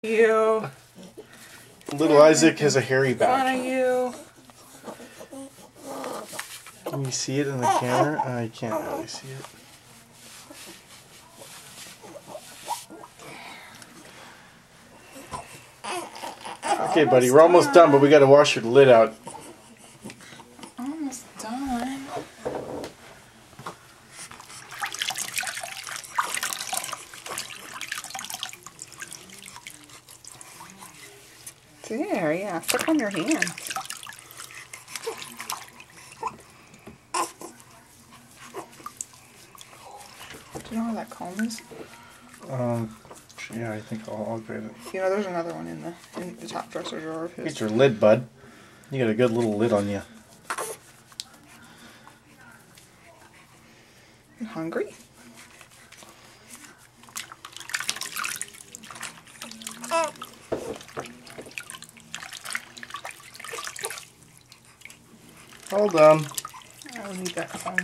You. Little Isaac has a hairy back. Fun of you. Can you see it in the camera? I can't really see it. Okay, buddy, we're almost done, but we gotta wash your lid out. Almost done. There, yeah, suck on your hands. Do you know where that comb is? Yeah, I think I'll grab it. You know, there's another one in the top dresser drawer of his. Get your lid, bud. You got a good little lid on you. You hungry? Hold on. I don't need that comb.